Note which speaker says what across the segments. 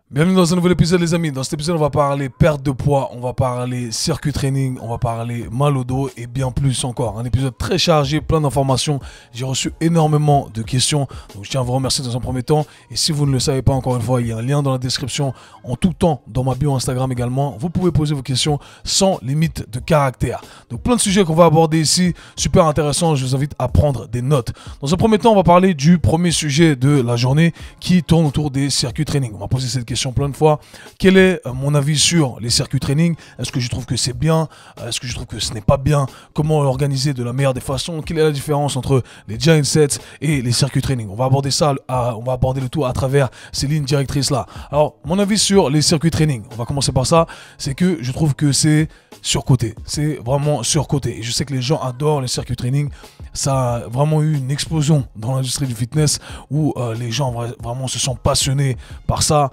Speaker 1: Bienvenue dans un nouvel épisode les amis. Dans cet épisode on va parler perte de poids, on va parler circuit training, on va parler mal au dos et bien plus encore. Un épisode très chargé, plein d'informations. J'ai reçu énormément de questions, donc je tiens à vous remercier dans un premier temps. Et si vous ne le savez pas encore une fois, il y a un lien dans la description en tout temps dans ma bio Instagram également. Vous pouvez poser vos questions sans limite de caractère. Donc plein de sujets qu'on va aborder ici, super intéressant, je vous invite à prendre des notes. Dans un premier temps on va parler du premier sujet de la journée qui tourne autour des circuits training. On va poser cette question plein de fois. Quel est mon avis sur les circuits training? Est-ce que je trouve que c'est bien? Est-ce que je trouve que ce n'est pas bien? Comment l'organiser de la meilleure des façons? Quelle est la différence entre les giant sets et les circuits training? On va aborder ça, on va aborder le tout à travers ces lignes directrices là. Alors, mon avis sur les circuits training, on va commencer par ça, c'est que je trouve que c'est surcoté. C'est vraiment surcoté. Et je sais que les gens adorent les circuits training. Ça a vraiment eu une explosion dans l'industrie du fitness où les gens vraiment se sont passionnés par ça.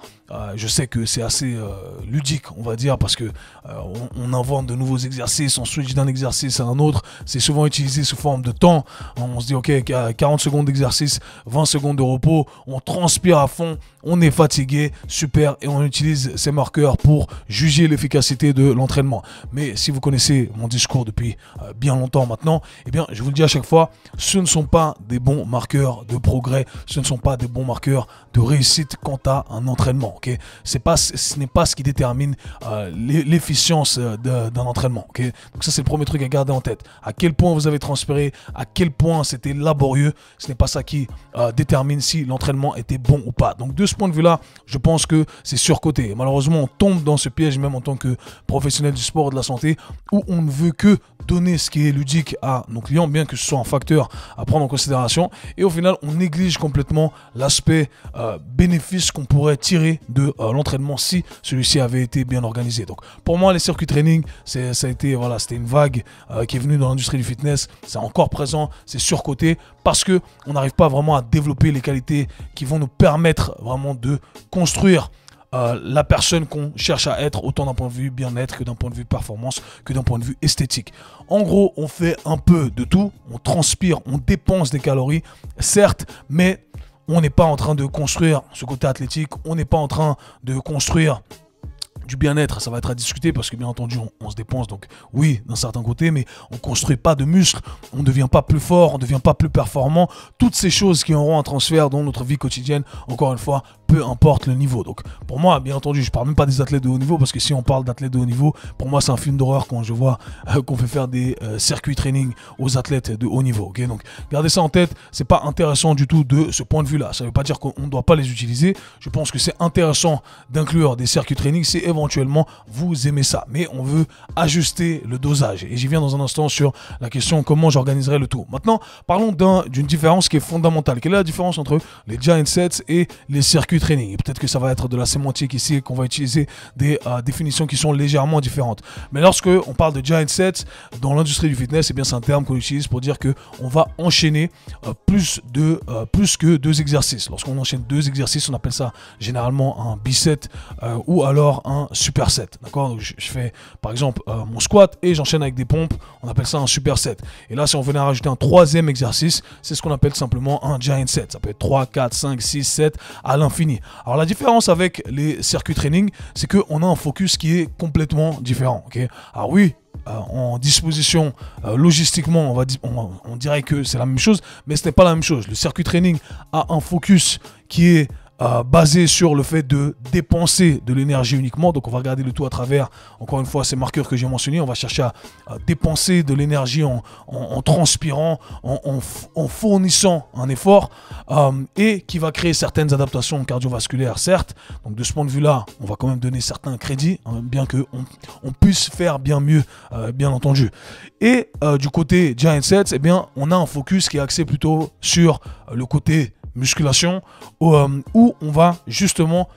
Speaker 1: Je sais que c'est assez ludique, on va dire, parce que on invente de nouveaux exercices, on switch d'un exercice à un autre. C'est souvent utilisé sous forme de temps. On se dit, ok, 40 secondes d'exercice, 20 secondes de repos, on transpire à fond, on est fatigué, super, et on utilise ces marqueurs pour juger l'efficacité de l'entraînement. Mais si vous connaissez mon discours depuis bien longtemps maintenant, eh bien, je vous le dis à chaque fois, ce ne sont pas des bons marqueurs de progrès, ce ne sont pas des bons marqueurs de réussite quant à un entraînement. Okay, ce n'est pas ce qui détermine l'efficience d'un entraînement. Okay, donc ça c'est le premier truc à garder en tête. À quel point vous avez transpiré, à quel point c'était laborieux, ce n'est pas ça qui détermine si l'entraînement était bon ou pas. Donc de ce point de vue-là, je pense que c'est surcoté. Et malheureusement, on tombe dans ce piège même en tant que professionnel du sport et de la santé où on ne veut que donner ce qui est ludique à nos clients, bien que ce soit un facteur à prendre en considération. Et au final, on néglige complètement l'aspect bénéfice qu'on pourrait tirer de l'entraînement si celui-ci avait été bien organisé. Donc pour moi les circuits training c'était une vague qui est venue dans l'industrie du fitness, c'est encore présent, c'est surcoté parce que on n'arrive pas vraiment à développer les qualités qui vont nous permettre vraiment de construire la personne qu'on cherche à être, autant d'un point de vue bien-être que d'un point de vue performance, que d'un point de vue esthétique. En gros, on fait un peu de tout, on transpire, on dépense des calories, certes, mais on n'est pas en train de construire ce côté athlétique, on n'est pas en train de construire du bien-être, ça va être à discuter parce que bien entendu on se dépense, donc oui d'un certain côté, mais on construit pas de muscles, on ne devient pas plus fort, on ne devient pas plus performant, toutes ces choses qui auront un transfert dans notre vie quotidienne, encore une fois, peu importe le niveau. Donc pour moi, bien entendu, je parle même pas des athlètes de haut niveau parce que si on parle d'athlètes de haut niveau, pour moi c'est un film d'horreur quand je vois qu'on fait faire des circuits training aux athlètes de haut niveau. Okay, donc gardez ça en tête, c'est pas intéressant du tout de ce point de vue là. Ça veut pas dire qu'on ne doit pas les utiliser. Je pense que c'est intéressant d'inclure des circuits training si éventuellement vous aimez ça, mais on veut ajuster le dosage. Et j'y viens dans un instant sur la question comment j'organiserai le tout. Maintenant, parlons d'une différence qui est fondamentale. Quelle est la différence entre les giant sets et les circuits training? Et peut-être que ça va être de la sémantique ici et qu'on va utiliser des définitions qui sont légèrement différentes. Mais lorsque on parle de giant sets dans l'industrie du fitness, eh bien c'est un terme qu'on utilise pour dire que on va enchaîner plus que deux exercices. Lorsqu'on enchaîne deux exercices, on appelle ça généralement un biset ou alors un superset. D'accord? Donc je fais par exemple mon squat et j'enchaîne avec des pompes, on appelle ça un superset. Et là si on venait à rajouter un troisième exercice, c'est ce qu'on appelle simplement un giant set. Ça peut être 3, 4, 5, 6, 7 à l'infini. Alors la différence avec les circuits training, c'est qu'on a un focus qui est complètement différent. Okay? Alors oui, en disposition logistiquement on dirait que c'est la même chose, mais ce n'est pas la même chose. Le circuit training a un focus qui est basé sur le fait de dépenser de l'énergie uniquement. Donc on va regarder le tout à travers, encore une fois, ces marqueurs que j'ai mentionnés. On va chercher à dépenser de l'énergie en transpirant, en fournissant un effort et qui va créer certaines adaptations cardiovasculaires, certes. Donc de ce point de vue-là, on va quand même donner certains crédits, hein, bien qu'on puisse faire bien mieux, bien entendu. Et du côté giant sets, eh bien, on a un focus qui est axé plutôt sur le côté musculation où on va justement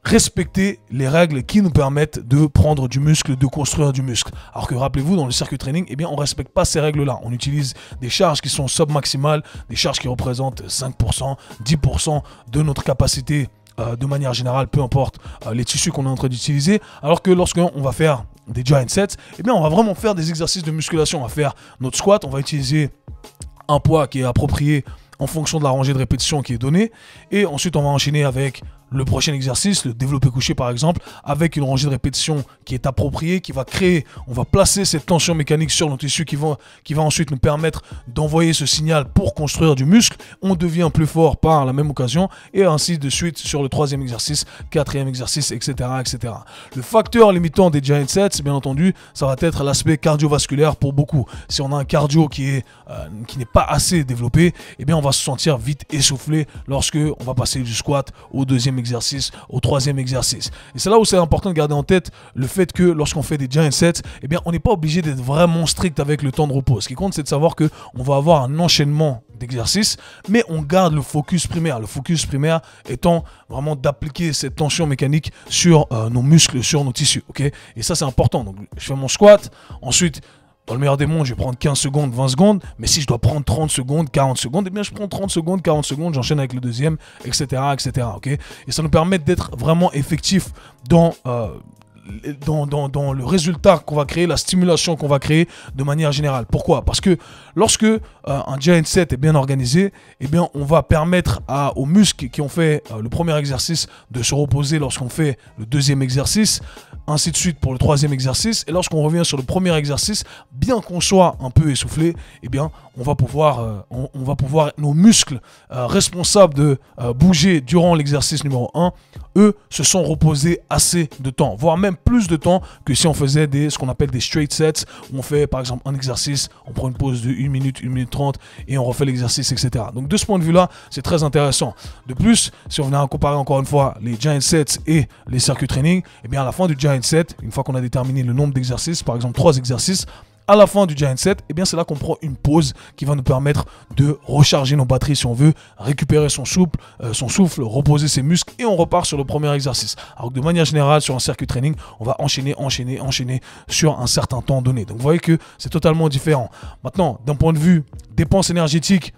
Speaker 1: respecter les règles qui nous permettent de prendre du muscle, de construire du muscle. Alors que rappelez-vous, dans le circuit training, eh bien, on ne respecte pas ces règles-là. On utilise des charges qui sont sub-maximales, des charges qui représentent 5%, 10% de notre capacité de manière générale, peu importe les tissus qu'on est en train d'utiliser. Alors que lorsqu'on va faire des giant sets, eh bien, on va vraiment faire des exercices de musculation. On va faire notre squat, on va utiliser un poids qui est approprié en fonction de la rangée de répétition qui est donnée. Et ensuite, on va enchaîner avec le prochain exercice, le développé couché par exemple, avec une rangée de répétitions qui est appropriée, qui va créer, on va placer cette tension mécanique sur nos tissus qui va ensuite nous permettre d'envoyer ce signal pour construire du muscle. On devient plus fort par la même occasion et ainsi de suite sur le troisième exercice, quatrième exercice, etc., etc. Le facteur limitant des giant sets, bien entendu, ça va être l'aspect cardiovasculaire pour beaucoup. Si on a un cardio qui n'est pas assez développé, eh bien on va se sentir vite essoufflé lorsque on va passer du squat au deuxième exercice, au troisième exercice. Et c'est là où c'est important de garder en tête le fait que lorsqu'on fait des giant sets, eh bien on n'est pas obligé d'être vraiment strict avec le temps de repos. Ce qui compte, c'est de savoir que on va avoir un enchaînement d'exercices, mais on garde le focus primaire. Le focus primaire étant vraiment d'appliquer cette tension mécanique sur nos muscles, sur nos tissus. Okay, et ça, c'est important. Donc, je fais mon squat. Ensuite, dans le meilleur des mondes, je vais prendre 15 secondes, 20 secondes. Mais si je dois prendre 30 secondes, 40 secondes, eh bien, je prends 30 secondes, 40 secondes, j'enchaîne avec le deuxième, etc., etc. Okay, et ça nous permet d'être vraiment effectif dans le résultat qu'on va créer, la stimulation qu'on va créer de manière générale. Pourquoi? Parce que lorsque un giant set est bien organisé, eh bien, on va permettre aux muscles qui ont fait le premier exercice de se reposer lorsqu'on fait le deuxième exercice, ainsi de suite pour le troisième exercice. Et lorsqu'on revient sur le premier exercice, bien qu'on soit un peu essoufflé, eh bien, on va pouvoir nos muscles responsables de bouger durant l'exercice numéro 1, eux, se sont reposés assez de temps, voire même plus de temps que si on faisait ce qu'on appelle des straight sets, où on fait par exemple un exercice, on prend une pause de 1 minute 30 et on refait l'exercice, etc. Donc de ce point de vue-là, c'est très intéressant. De plus, si on venait à comparer encore une fois les giant sets et les circuit training, eh bien à la fin du giant set, une fois qu'on a déterminé le nombre d'exercices, par exemple 3 exercices, à la fin du giant set, eh bien c'est là qu'on prend une pause qui va nous permettre de recharger nos batteries si on veut, récupérer son souffle, reposer ses muscles et on repart sur le premier exercice. Alors que de manière générale, sur un circuit training, on va enchaîner sur un certain temps donné. Donc vous voyez que c'est totalement différent. Maintenant, d'un point de vue dépense énergétique,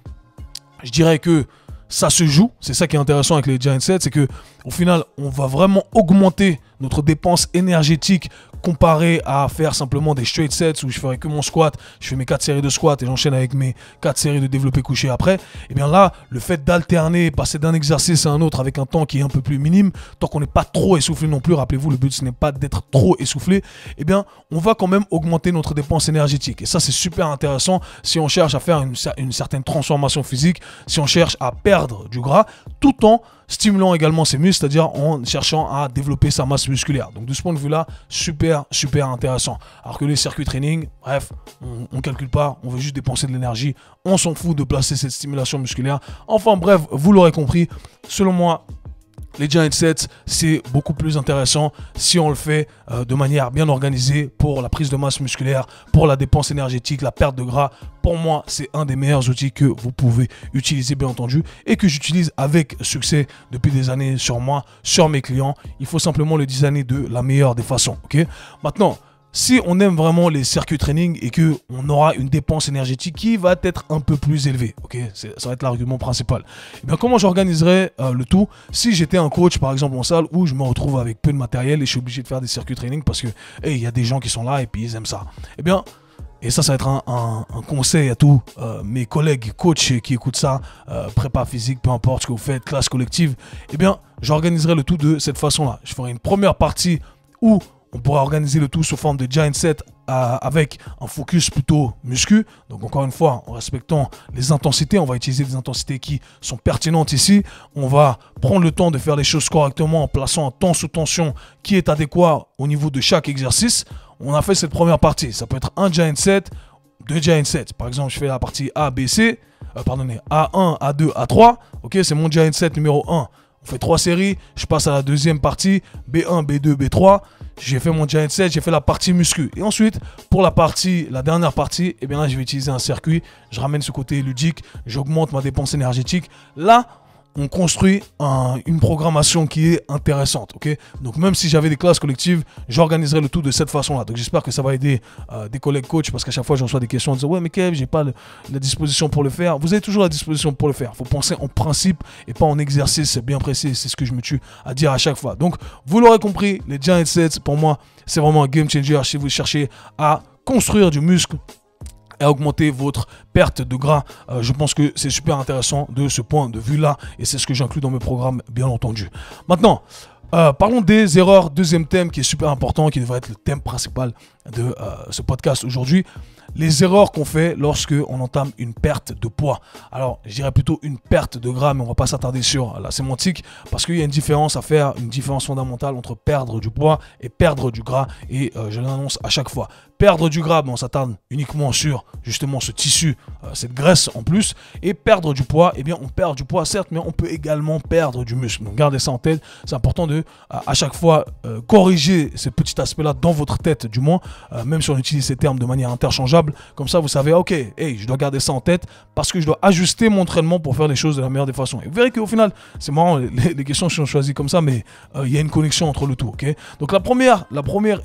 Speaker 1: je dirais que ça se joue. C'est ça qui est intéressant avec les giant sets, c'est que au final, on va vraiment augmenter notre dépense énergétique comparé à faire simplement des straight sets où je ferai que mon squat, je fais mes 4 séries de squat et j'enchaîne avec mes 4 séries de développé couché après. Et bien là, le fait d'alterner, passer d'un exercice à un autre avec un temps qui est un peu plus minime, tant qu'on n'est pas trop essoufflé non plus, rappelez-vous, le but ce n'est pas d'être trop essoufflé, et bien on va quand même augmenter notre dépense énergétique. Et ça c'est super intéressant si on cherche à faire une certaine transformation physique, si on cherche à perdre du gras, tout en stimulant également ses muscles, c'est-à-dire en cherchant à développer sa masse musculaire. Donc de ce point de vue-là, super intéressant. Alors que les circuits training, bref, on ne calcule pas, on veut juste dépenser de l'énergie, on s'en fout de placer cette stimulation musculaire. Enfin bref, vous l'aurez compris, selon moi, les giant sets, c'est beaucoup plus intéressant si on le fait de manière bien organisée pour la prise de masse musculaire, pour la dépense énergétique, la perte de gras. Pour moi, c'est un des meilleurs outils que vous pouvez utiliser, bien entendu, et que j'utilise avec succès depuis des années sur moi, sur mes clients. Il faut simplement le designer de la meilleure des façons. Okay? Maintenant, si on aime vraiment les circuits training et qu'on aura une dépense énergétique qui va être un peu plus élevée, okay, ça va être l'argument principal. Et bien, comment j'organiserais le tout si j'étais un coach, par exemple, en salle où je me retrouve avec peu de matériel et je suis obligé de faire des circuits training parce que il y a des gens qui sont là et puis ils aiment ça. Et bien, et ça va être un conseil à tous mes collègues coachs qui écoutent ça, prépa physique, peu importe ce que vous faites, classe collective. Et bien, j'organiserai le tout de cette façon-là. Je ferai une première partie où on pourra organiser le tout sous forme de giant set avec un focus plutôt muscu. Donc encore une fois, en respectant les intensités, on va utiliser des intensités qui sont pertinentes ici. On va prendre le temps de faire les choses correctement en plaçant un temps sous tension qui est adéquat au niveau de chaque exercice. On a fait cette première partie. Ça peut être un giant set, 2 giant sets. Par exemple, je fais la partie A, B, C. A1, A2, A3. Ok, c'est mon giant set numéro 1. On fait 3 séries, je passe à la deuxième partie, B1, B2, B3. J'ai fait mon giant set, j'ai fait la partie muscu. Et ensuite, pour la dernière partie, eh bien là, je vais utiliser un circuit. Je ramène ce côté ludique, j'augmente ma dépense énergétique. Là, on construit une programmation qui est intéressante. Okay, donc même si j'avais des classes collectives, j'organiserai le tout de cette façon-là. Donc j'espère que ça va aider des collègues coachs parce qu'à chaque fois, je reçois des questions en disant « Ouais, mais Kev, j'ai pas la disposition pour le faire. » Vous avez toujours la disposition pour le faire. Il faut penser en principe et pas en exercice bien précis. C'est ce que je me tue à dire à chaque fois. Donc, vous l'aurez compris, les giant sets, pour moi, c'est vraiment un game changer si vous cherchez à construire du muscle et à augmenter votre perte de gras. Je pense que c'est super intéressant de ce point de vue-là et c'est ce que j'inclus dans mes programmes, bien entendu. Maintenant, parlons des erreurs. Deuxième thème qui est super important, qui devrait être le thème principal de ce podcast aujourd'hui. Les erreurs qu'on fait lorsque on entame une perte de poids. Alors, je dirais plutôt une perte de gras, mais on va pas s'attarder sur la sémantique parce qu'il y a une différence à faire, une différence fondamentale entre perdre du poids et perdre du gras. Et je l'annonce à chaque fois. Perdre du gras, on s'attarde uniquement sur justement ce tissu, cette graisse en plus. Et perdre du poids, eh bien, on perd du poids certes, mais on peut également perdre du muscle. Donc, gardez ça en tête. C'est important de à chaque fois corriger ce petit aspect-là dans votre tête, du moins, même si on utilise ces termes de manière interchangeable. Comme ça, vous savez, ok, hey, je dois garder ça en tête parce que je dois ajuster mon entraînement pour faire les choses de la meilleure des façons. Et vous verrez qu'au final, c'est marrant, les questions sont choisies comme ça, mais il y a une connexion entre le tout, ok? Donc la première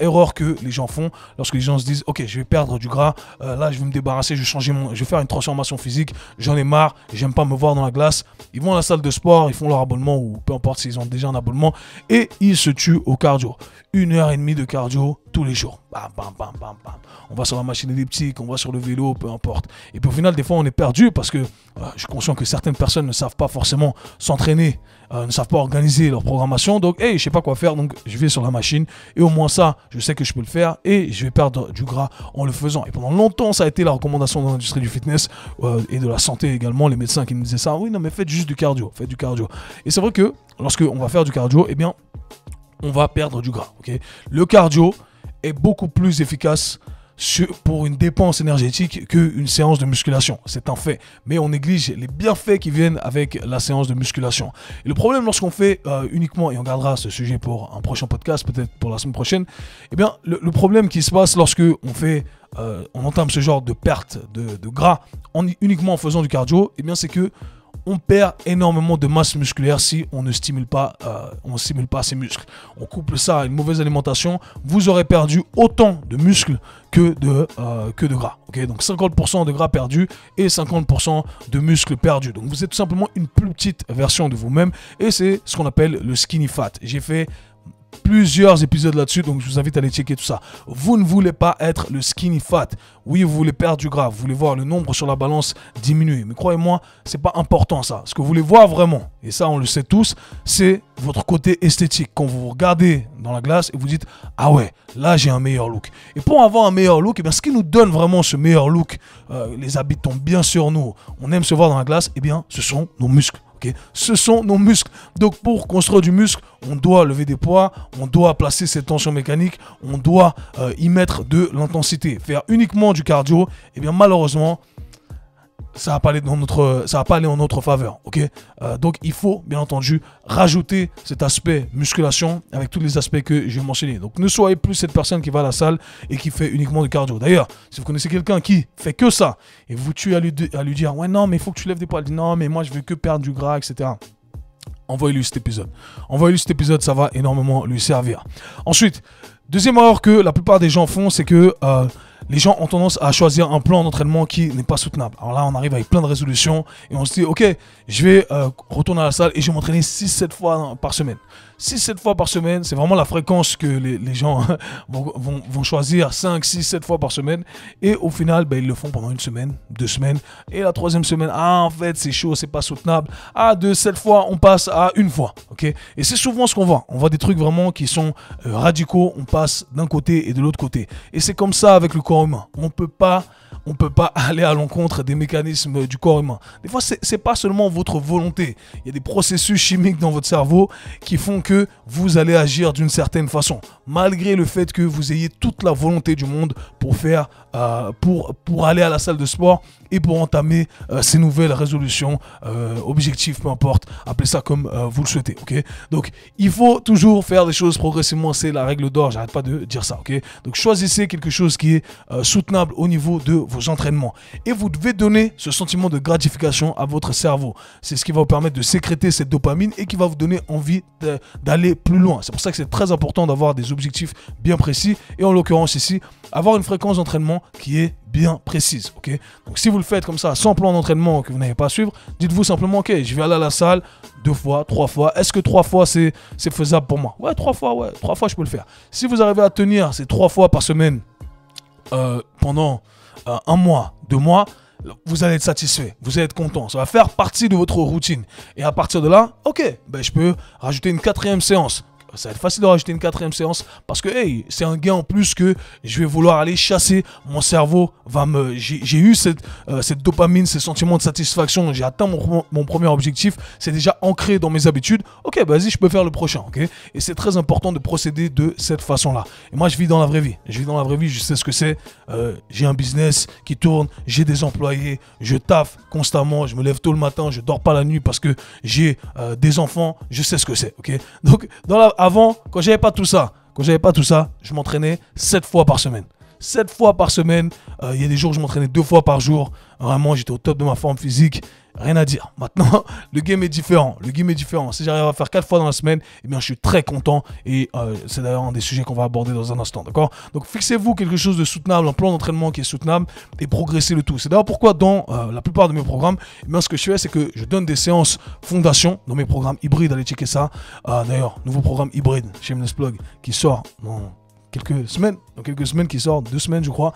Speaker 1: erreur que les gens font lorsque les gens se disent, ok, je vais perdre du gras, là, je vais me débarrasser, je vais faire une transformation physique, j'en ai marre, j'aime pas me voir dans la glace. Ils vont à la salle de sport, ils font leur abonnement ou peu importe s'ils ont déjà un abonnement et ils se tuent au cardio. 1h30 de cardio tous les jours. Bam, bam, bam, bam, bam. On va sur la machine elliptique, on va sur le vélo, peu importe. Et puis au final, des fois, on est perdu parce que je suis conscient que certaines personnes ne savent pas forcément s'entraîner, ne savent pas organiser leur programmation. Donc, hey, je sais pas quoi faire, donc je vais sur la machine. Et au moins ça, je sais que je peux le faire et je vais perdre du gras en le faisant. Et pendant longtemps, ça a été la recommandation dans l'industrie du fitness et de la santé également. Les médecins qui me disaient ça, oui, non, mais faites juste du cardio, faites du cardio. Et c'est vrai que lorsqu'on va faire du cardio, eh bien, on va perdre du gras. Okay, le cardio est beaucoup plus efficace pour une dépense énergétique qu'une séance de musculation. C'est un fait. Mais on néglige les bienfaits qui viennent avec la séance de musculation. Et le problème lorsqu'on fait uniquement, et on gardera ce sujet pour un prochain podcast, peut-être pour la semaine prochaine, eh bien, le problème qui se passe lorsque on entame ce genre de perte de gras uniquement en faisant du cardio, eh bien, c'est que on perd énormément de masse musculaire si on ne stimule pas, ses muscles. On couple ça à une mauvaise alimentation, vous aurez perdu autant de muscles que de gras. Okay, donc 50% de gras perdus et 50% de muscles perdus. Donc vous êtes tout simplement une plus petite version de vous-même et c'est ce qu'on appelle le skinny fat. J'ai fait plusieurs épisodes là-dessus, donc je vous invite à aller checker tout ça. Vous ne voulez pas être le skinny fat. Oui, vous voulez perdre du gras, vous voulez voir le nombre sur la balance diminuer. Mais croyez-moi, c'est pas important ça. Ce que vous voulez voir vraiment, et ça on le sait tous, c'est votre côté esthétique. Quand vous vous regardez dans la glace et vous dites, ah ouais, là j'ai un meilleur look. Et pour avoir un meilleur look, eh bien, ce qui nous donne vraiment ce meilleur look, les habits tombent bien sur nous, on aime se voir dans la glace, eh bien, ce sont nos muscles. Okay. Ce sont nos muscles. Donc pour construire du muscle, on doit lever des poids, on doit placer cette tension mécanique, on doit y mettre de l'intensité. Faire uniquement du cardio, eh bien malheureusement, ça va pas aller en notre faveur. Okay, donc il faut bien entendu rajouter cet aspect musculation avec tous les aspects que j'ai mentionnés. Donc ne soyez plus cette personne qui va à la salle et qui fait uniquement du cardio. D'ailleurs, si vous connaissez quelqu'un qui fait que ça et vous tuez à lui dire ouais non mais il faut que tu lèves des poids, elle dit non mais moi je veux que perdre du gras, etc. Envoyez-lui cet épisode. Envoyez-lui cet épisode, ça va énormément lui servir. Ensuite, deuxième erreur que la plupart des gens font, c'est que les gens ont tendance à choisir un plan d'entraînement qui n'est pas soutenable. Alors là, on arrive avec plein de résolutions et on se dit, ok, je vais retourner à la salle et je vais m'entraîner 6-7 fois par semaine. 6-7 fois par semaine, c'est vraiment la fréquence que les gens vont choisir 5, 6, 7 fois par semaine. Et au final, ben, ils le font pendant une semaine, 2 semaines. Et la troisième semaine, ah en fait c'est chaud, c'est pas soutenable. Ah de 7 fois, on passe à une fois. Okay, et c'est souvent ce qu'on voit. On voit des trucs vraiment qui sont radicaux. On passe d'un côté et de l'autre côté. Et c'est comme ça avec le corps humain. On peut pas aller à l'encontre des mécanismes du corps humain. Des fois, c'est pas seulement votre volonté. Il y a des processus chimiques dans votre cerveau qui font que vous allez agir d'une certaine façon, malgré le fait que vous ayez toute la volonté du monde pour aller à la salle de sport et pour entamer ces nouvelles résolutions, objectifs, peu importe, appelez ça comme vous le souhaitez. Okay, donc, il faut toujours faire des choses progressivement. C'est la règle d'or. J'arrête pas de dire ça. Okay, donc, choisissez quelque chose qui est soutenable au niveau de vos entraînements. Et vous devez donner ce sentiment de gratification à votre cerveau. C'est ce qui va vous permettre de sécréter cette dopamine et qui va vous donner envie d'aller plus loin. C'est pour ça que c'est très important d'avoir des objectifs bien précis et en l'occurrence ici, avoir une fréquence d'entraînement qui est bien précise. Okay, donc si vous le faites comme ça, sans plan d'entraînement que vous n'avez pas à suivre, dites-vous simplement, ok, je vais aller à la salle 2 fois, 3 fois. Est-ce que 3 fois c'est faisable pour moi? Ouais, 3 fois, 3 fois je peux le faire. Si vous arrivez à tenir ces 3 fois par semaine pendant 1 mois, 2 mois, vous allez être satisfait, vous allez être content. Ça va faire partie de votre routine. Et à partir de là, ok, ben je peux rajouter une 4e séance. Ça va être facile de rajouter une 4e séance parce que hey, c'est un gain en plus que je vais vouloir aller chasser. Mon cerveau va me... J'ai eu cette dopamine, ce sentiment de satisfaction. J'ai atteint mon premier objectif. C'est déjà ancré dans mes habitudes. Ok, bah, vas-y, je peux faire le prochain. Okay, et c'est très important de procéder de cette façon-là. Et moi, je vis dans la vraie vie. Je vis dans la vraie vie, je sais ce que c'est. J'ai un business qui tourne, j'ai des employés, je taffe constamment, je me lève tôt le matin, je dors pas la nuit parce que j'ai des enfants. Je sais ce que c'est. Okay, donc, avant, quand j'avais pas tout ça, je m'entraînais 7 fois par semaine. 7 fois par semaine, il y a des jours où je m'entraînais 2 fois par jour. Vraiment, j'étais au top de ma forme physique. Rien à dire. Maintenant, le game est différent. Si j'arrive à faire 4 fois dans la semaine, eh bien, je suis très content. Et c'est d'ailleurs un des sujets qu'on va aborder dans un instant. D'accord ? Donc, fixez-vous quelque chose de soutenable, un plan d'entraînement qui est soutenable et progressez le tout. C'est d'ailleurs pourquoi dans la plupart de mes programmes, eh bien, ce que je fais, c'est que je donne des séances fondation dans mes programmes hybrides. Allez checker ça. D'ailleurs, nouveau programme hybride, Shameless Plug, qui sort dans quelques semaines qui sort, 2 semaines je crois,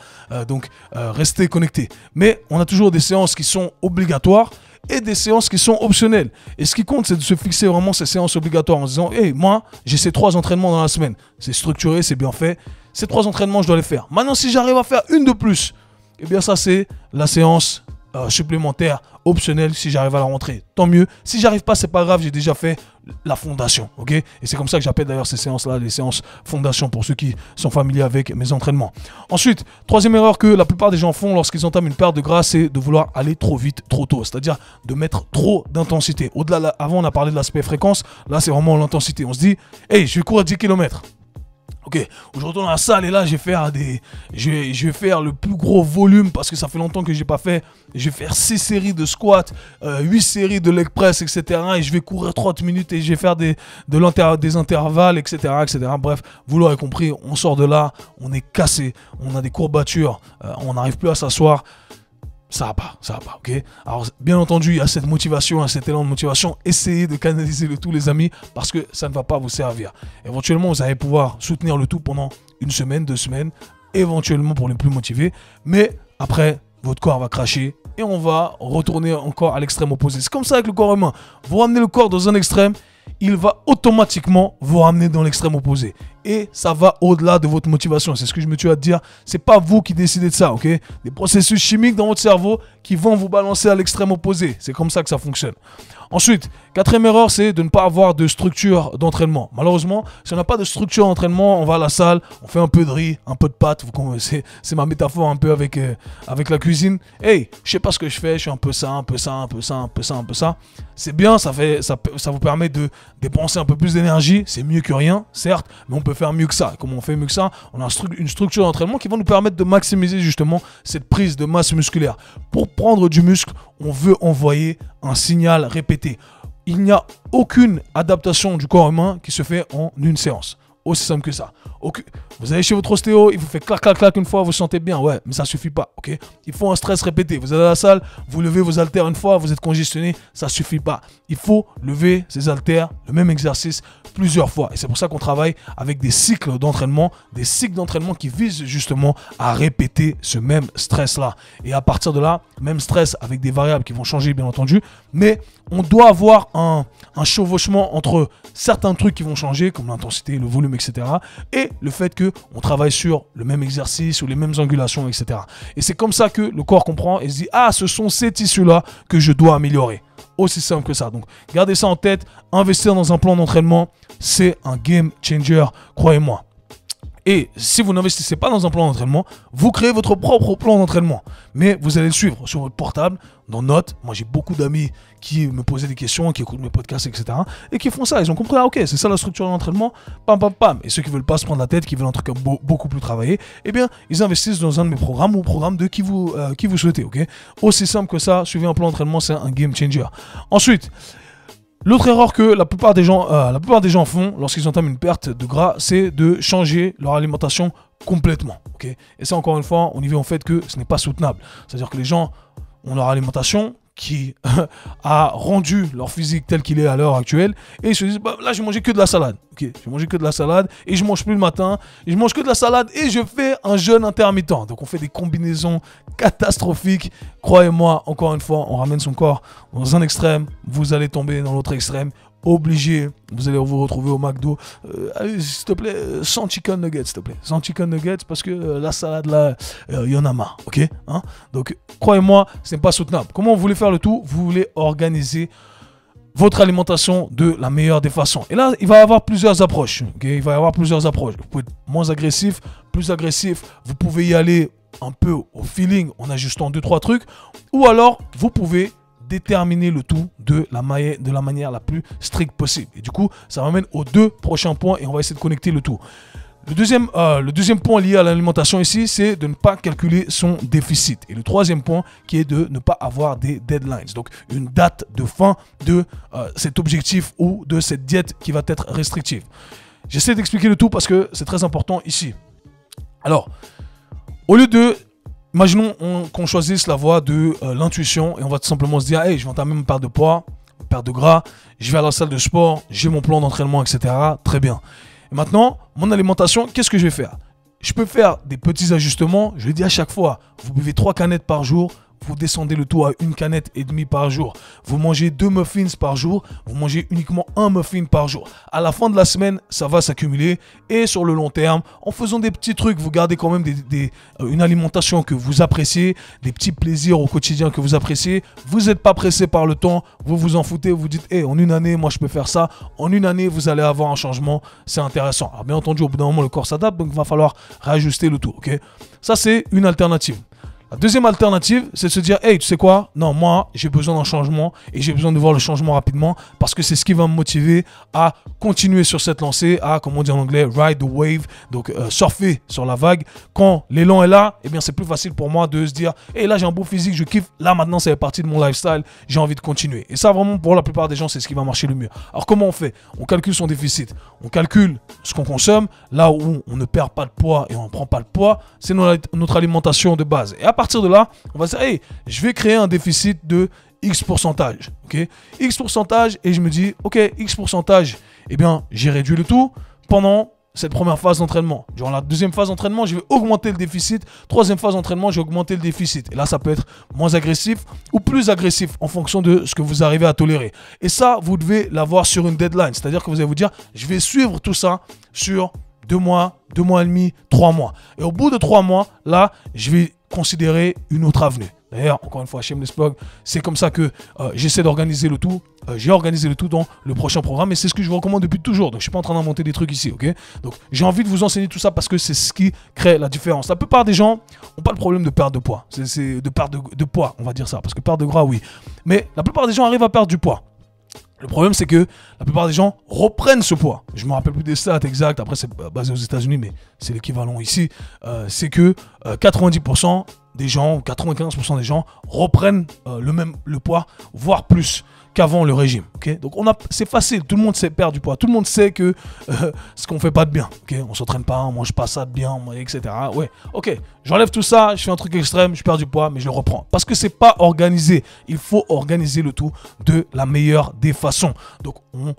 Speaker 1: donc restez connectés. Mais on a toujours des séances qui sont obligatoires et des séances qui sont optionnelles. Et ce qui compte, c'est de se fixer vraiment ces séances obligatoires en se disant, hey, moi, j'ai ces 3 entraînements dans la semaine. C'est structuré, c'est bien fait. Ces 3 entraînements, je dois les faire. Maintenant, si j'arrive à faire une de plus, eh bien ça, c'est la séance supplémentaire, optionnelle, si j'arrive à la rentrer. Tant mieux. Si j'arrive pas, c'est pas grave, j'ai déjà fait la fondation. Ok ? Et c'est comme ça que j'appelle d'ailleurs ces séances-là, les séances fondation, pour ceux qui sont familiers avec mes entraînements. Ensuite, 3e erreur que la plupart des gens font lorsqu'ils entament une perte de gras, c'est de vouloir aller trop vite, trop tôt. C'est-à-dire de mettre trop d'intensité. Au-delà, avant, on a parlé de l'aspect fréquence. Là, c'est vraiment l'intensité. On se dit, hey, je vais courir 10 km. Ok, je retourne à la salle et là je vais faire le plus gros volume parce que ça fait longtemps que j'ai pas fait. Je vais faire 6 séries de squats, 8 séries de leg press, etc. Et je vais courir 30 minutes et je vais faire des intervalles, etc., etc. Bref, vous l'aurez compris, on sort de là, on est cassé, on a des courbatures, on n'arrive plus à s'asseoir. Ça va pas, ok. Alors, bien entendu, il y a cette motivation, cet élan de motivation. Essayez de canaliser le tout, les amis, parce que ça ne va pas vous servir. Éventuellement, vous allez pouvoir soutenir le tout pendant 1 semaine, 2 semaines, éventuellement pour les plus motivés. Mais après, votre corps va cracher et on va retourner encore à l'extrême opposé. C'est comme ça avec le corps humain. Vous ramenez le corps dans un extrême, il va automatiquement vous ramener dans l'extrême opposé. Et ça va au-delà de votre motivation. C'est ce que je me tue à te dire. C'est pas vous qui décidez de ça, ok ? Des processus chimiques dans votre cerveau qui vont vous balancer à l'extrême opposé. C'est comme ça que ça fonctionne. Ensuite, 4e erreur, c'est de ne pas avoir de structure d'entraînement. Malheureusement, si on n'a pas de structure d'entraînement, on va à la salle, on fait un peu de riz, un peu de pâtes. C'est ma métaphore un peu avec la cuisine. Hey, je sais pas ce que je fais, je suis un peu ça, un peu ça, un peu ça, un peu ça, un peu ça. C'est bien, ça vous permet de dépenser un peu plus d'énergie. C'est mieux que rien, certes, mais on peut faire mieux que ça. Comment on fait mieux que ça ? On a une structure d'entraînement qui va nous permettre de maximiser justement cette prise de masse musculaire. Pour prendre du muscle, on veut envoyer un signal répété. Il n'y a aucune adaptation du corps humain qui se fait en une séance. Aussi simple que ça. Vous allez chez votre ostéo, il vous fait clac, clac, clac une fois, vous sentez bien. Ouais, mais ça suffit pas, ok ? Il faut un stress répété. Vous allez à la salle, vous levez vos haltères une fois, vous êtes congestionné, ça suffit pas. Il faut lever ces haltères, le même exercice, plusieurs fois. Et c'est pour ça qu'on travaille avec des cycles d'entraînement qui visent justement à répéter ce même stress-là. Et à partir de là, même stress avec des variables qui vont changer, bien entendu, mais on doit avoir un chevauchement entre certains trucs qui vont changer, comme l'intensité, le volume, etc. et le fait qu'on travaille sur le même exercice ou les mêmes angulations, etc. Et c'est comme ça que le corps comprend et se dit « Ah, ce sont ces tissus-là que je dois améliorer ». Aussi simple que ça. Donc, gardez ça en tête. Investir dans un plan d'entraînement, c'est un game changer, croyez-moi. Et si vous n'investissez pas dans un plan d'entraînement, vous créez votre propre plan d'entraînement. Mais vous allez le suivre sur votre portable, dans Notes. Moi, j'ai beaucoup d'amis qui me posaient des questions, qui écoutent mes podcasts, etc. Et qui font ça. Ils ont compris, ah ok, c'est ça la structure de l'entraînement. Pam, pam, pam. Et ceux qui ne veulent pas se prendre la tête, qui veulent un truc beaucoup plus travaillé, eh bien, ils investissent dans un de mes programmes ou programme de qui vous souhaitez. Ok. Aussi simple que ça, suivre un plan d'entraînement, c'est un game changer. Ensuite, l'autre erreur que la plupart des gens font lorsqu'ils entament une perte de gras, c'est de changer leur alimentation complètement. Okay, et ça, encore une fois, on y vient au fait que ce n'est pas soutenable. C'est-à-dire que les gens ont leur alimentation qui a rendu leur physique tel qu'il est à l'heure actuelle et ils se disent bah, là je vais manger que de la salade, ok, je vais manger que de la salade et je mange plus le matin, et je mange que de la salade et je fais un jeûne intermittent. Donc on fait des combinaisons catastrophiques. Croyez-moi, encore une fois, on ramène son corps dans un extrême, vous allez tomber dans l'autre extrême. Obligé, vous allez vous retrouver au McDo. Allez, s'il te plaît, 100 chicken nuggets, s'il te plaît. 100 chicken nuggets parce que la salade là, il y en a marre, ok, hein? Donc, croyez-moi, ce n'est pas soutenable. Comment vous voulez faire le tout? Vous voulez organiser votre alimentation de la meilleure des façons. Et là, il va y avoir plusieurs approches. Okay? Il va y avoir plusieurs approches. Vous pouvez être moins agressif, plus agressif. Vous pouvez y aller un peu au feeling en ajustant 2-3 trucs. Ou alors, vous pouvez déterminer le tout de la manière la plus stricte possible. Et du coup, ça m'amène aux deux prochains points et on va essayer de connecter le tout. Le deuxième point lié à l'alimentation ici, c'est de ne pas calculer son déficit. Et le troisième point qui est de ne pas avoir des deadlines. Donc, une date de fin de cet objectif ou de cette diète qui va être restrictive. J'essaie d'expliquer le tout parce que c'est très important ici. Alors, au lieu de... Imaginons qu'on choisisse la voie de l'intuition et on va tout simplement se dire hey, je vais entamer une perte de poids, une perte de gras, je vais à la salle de sport, j'ai mon plan d'entraînement, etc. Très bien. Et maintenant, mon alimentation, qu'est-ce que je vais faire? Je peux faire des petits ajustements. Je dis à chaque fois, vous buvez 3 canettes par jour, vous descendez le tout à 1,5 canette par jour. Vous mangez 2 muffins par jour, vous mangez uniquement 1 muffin par jour. À la fin de la semaine, ça va s'accumuler. Et sur le long terme, en faisant des petits trucs, vous gardez quand même une alimentation que vous appréciez, des petits plaisirs au quotidien que vous appréciez. Vous n'êtes pas pressé par le temps, vous vous en foutez, vous dites hey, en une année, moi je peux faire ça. En une année, vous allez avoir un changement, c'est intéressant. Alors bien entendu, au bout d'un moment, le corps s'adapte, donc il va falloir réajuster le tout. Okay, ça, c'est une alternative. La deuxième alternative, c'est de se dire, hey, tu sais quoi? Non, moi, j'ai besoin d'un changement et j'ai besoin de voir le changement rapidement parce que c'est ce qui va me motiver à continuer sur cette lancée, à, comme on dit en anglais, ride the wave, donc surfer sur la vague. Quand l'élan est là, eh bien, c'est plus facile pour moi de se dire, hey, là, j'ai un beau physique, je kiffe. Là, maintenant, ça fait partie de mon lifestyle, j'ai envie de continuer. Et ça, vraiment, pour la plupart des gens, c'est ce qui va marcher le mieux. Alors, comment on fait? On calcule son déficit. On calcule ce qu'on consomme. Là où on ne perd pas de poids et on ne prend pas de poids, c'est notre alimentation de base. Et à partir de là, on va se dire, hey, je vais créer un déficit de X pourcentage. Okay? X pourcentage, et je me dis, ok, X pourcentage, eh bien, j'ai réduit le tout pendant cette première phase d'entraînement. Durant la deuxième phase d'entraînement, je vais augmenter le déficit. Troisième phase d'entraînement, je vais augmenter le déficit. Et là, ça peut être moins agressif ou plus agressif en fonction de ce que vous arrivez à tolérer. Et ça, vous devez l'avoir sur une deadline. C'est-à-dire que vous allez vous dire, je vais suivre tout ça sur 2 mois, 2 mois et demi, 3 mois. Et au bout de 3 mois, là, je vais considérer une autre avenue. D'ailleurs, encore une fois, Shameless Plug, c'est comme ça que j'essaie d'organiser le tout. J'ai organisé le tout dans le prochain programme et c'est ce que je vous recommande depuis toujours. Donc, je ne suis pas en train d'inventer des trucs ici, ok? Donc, j'ai envie de vous enseigner tout ça parce que c'est ce qui crée la différence. La plupart des gens n'ont pas le problème de perte de poids. C'est de perte de poids, on va dire ça. Parce que perte de gras, oui. Mais la plupart des gens arrivent à perdre du poids. Le problème, c'est que la plupart des gens reprennent ce poids. Je ne me rappelle plus des stats exacts. Après, c'est basé aux États-Unis, mais c'est l'équivalent ici. C'est que 90% des gens, 95% des gens reprennent le poids, voire plus qu'avant le régime. Okay, donc, c'est facile. Tout le monde sait perdre du poids. Tout le monde sait que ce qu'on ne fait pas de bien. Okay, on ne s'entraîne pas, on ne mange pas ça de bien, etc. Ouais, ok. J'enlève tout ça, je fais un truc extrême, je perds du poids, mais je le reprends. Parce que ce n'est pas organisé. Il faut organiser le tout de la meilleure des façons. Donc, on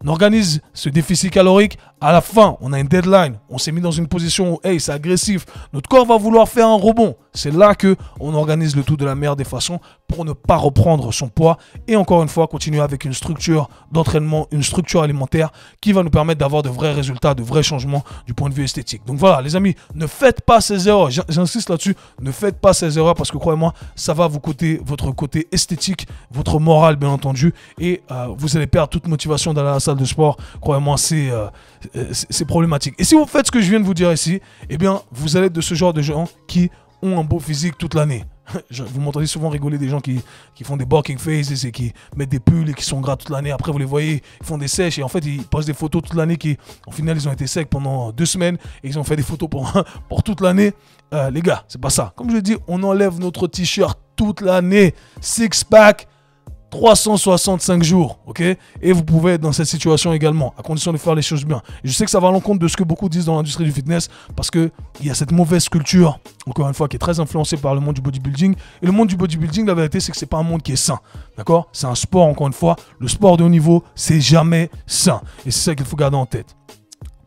Speaker 1: organise ce déficit calorique. À la fin, on a une deadline. On s'est mis dans une position où, hey, c'est agressif. Notre corps va vouloir faire un rebond. C'est là qu'on organise le tout de la meilleure des façons pour ne pas reprendre son poids. Et encore une fois, continuer avec une structure d'entraînement, une structure alimentaire qui va nous permettre d'avoir de vrais résultats, de vrais changements du point de vue esthétique. Donc voilà, les amis, ne faites pas ces erreurs. J'insiste là-dessus. Ne faites pas ces erreurs parce que, croyez-moi, ça va vous coûter votre côté esthétique, votre morale, bien entendu. Et vous allez perdre toute motivation d'aller à la salle de sport. Croyez-moi, c'est problématique. Et si vous faites ce que je viens de vous dire ici, eh bien, vous allez être de ce genre de gens qui ont un beau physique toute l'année. Vous m'entendez souvent rigoler des gens qui font des bulking faces et qui mettent des pulls et qui sont gras toute l'année. Après, vous les voyez, ils font des sèches et en fait, ils postent des photos toute l'année qui, au final, ils ont été secs pendant 2 semaines et ils ont fait des photos pour toute l'année. Les gars, c'est pas ça. Comme je dis, on enlève notre t-shirt toute l'année. Six-pack, 365 jours, ok? Et vous pouvez être dans cette situation également, à condition de faire les choses bien. Et je sais que ça va à l'encontre de ce que beaucoup disent dans l'industrie du fitness, parce qu'il y a cette mauvaise culture, encore une fois, qui est très influencée par le monde du bodybuilding. Et le monde du bodybuilding, la vérité, c'est que c'est pas un monde qui est sain, d'accord? C'est un sport, encore une fois. Le sport de haut niveau, c'est jamais sain. Et c'est ça qu'il faut garder en tête.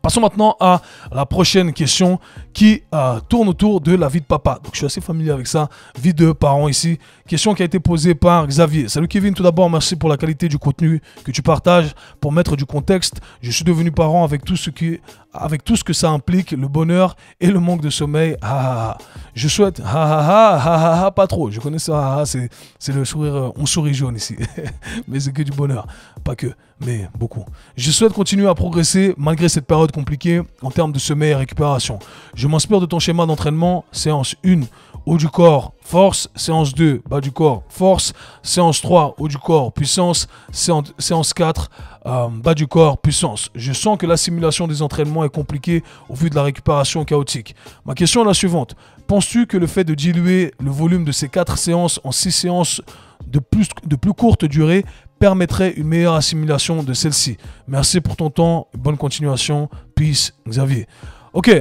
Speaker 1: Passons maintenant à la prochaine question qui tourne autour de la vie de papa. Donc je suis assez familier avec ça, vie de parents ici. Question qui a été posée par Xavier. Salut Kevin, tout d'abord merci pour la qualité du contenu que tu partages. Pour mettre du contexte, je suis devenu parent avec tout ce que ça implique, le bonheur et le manque de sommeil. Je souhaite, pas trop. Je connais ça, c'est le sourire, on sourit jaune ici. Mais c'est que du bonheur, pas que, mais beaucoup. Je souhaite continuer à progresser malgré cette période compliquée en termes de sommeil et récupération. Je m'inspire de ton schéma d'entraînement, séance 1, haut du corps, force, séance 2, bas du corps, force, séance 3, haut du corps, puissance, séance 4, bas du corps, puissance. Je sens que l'assimilation des entraînements est compliquée au vu de la récupération chaotique. Ma question est la suivante. Penses-tu que le fait de diluer le volume de ces 4 séances en 6 séances de plus courte durée permettrait une meilleure assimilation de celle-ci? Merci pour ton temps, bonne continuation, peace, Xavier. Ok,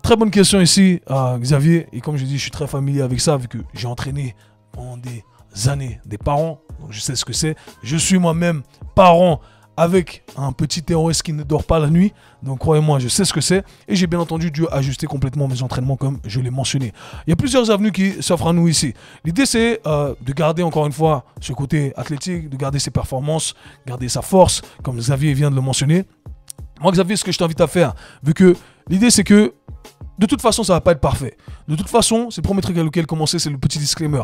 Speaker 1: très bonne question ici, Xavier. Et comme je dis, je suis très familier avec ça, vu que j'ai entraîné pendant des années des parents. Donc je sais ce que c'est. Je suis moi-même parent avec un petit terroriste qui ne dort pas la nuit. Donc croyez-moi, je sais ce que c'est. Et j'ai bien entendu dû ajuster complètement mes entraînements comme je l'ai mentionné. Il y a plusieurs avenues qui s'offrent à nous ici. L'idée c'est de garder encore une fois ce côté athlétique, de garder ses performances, garder sa force, comme Xavier vient de le mentionner. Moi Xavier, ce que je t'invite à faire, vu que l'idée c'est que de toute façon ça va pas être parfait. De toute façon, c'est le premier truc avec lequel commencer, c'est le petit disclaimer.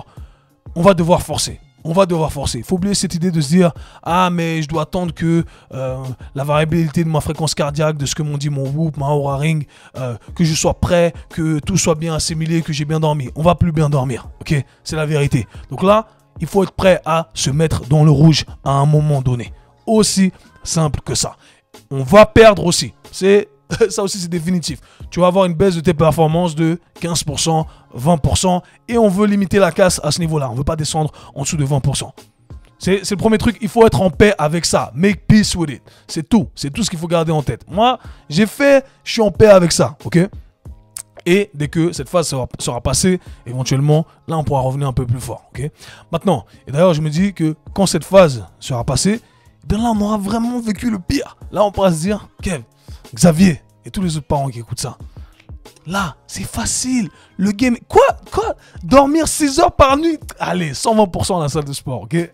Speaker 1: On va devoir forcer. On va devoir forcer. Il faut oublier cette idée de se dire « Ah, mais je dois attendre que la variabilité de ma fréquence cardiaque, de ce que m'ont dit mon Whoop, ma Oura Ring, que je sois prêt, que tout soit bien assimilé, que j'ai bien dormi. » On va plus bien dormir, ok? C'est la vérité. Donc là, il faut être prêt à se mettre dans le rouge à un moment donné. Aussi simple que ça. On va perdre aussi. Ça aussi, c'est définitif. Tu vas avoir une baisse de tes performances de 15%, 20%. Et on veut limiter la casse à ce niveau-là. On ne veut pas descendre en dessous de 20%. C'est le premier truc. Il faut être en paix avec ça. Make peace with it. C'est tout. C'est tout ce qu'il faut garder en tête. Moi, je suis en paix avec ça. Ok? Et dès que cette phase sera passée, éventuellement, là, on pourra revenir un peu plus fort. Ok? Maintenant, et d'ailleurs, je me dis que quand cette phase sera passée, bien là, on aura vraiment vécu le pire. Là, on pourra se dire, Kev, Xavier et tous les autres parents qui écoutent ça. Là, c'est facile. Le game... Quoi? Dormir 6 heures par nuit? Allez, 120% dans la salle de sport, ok?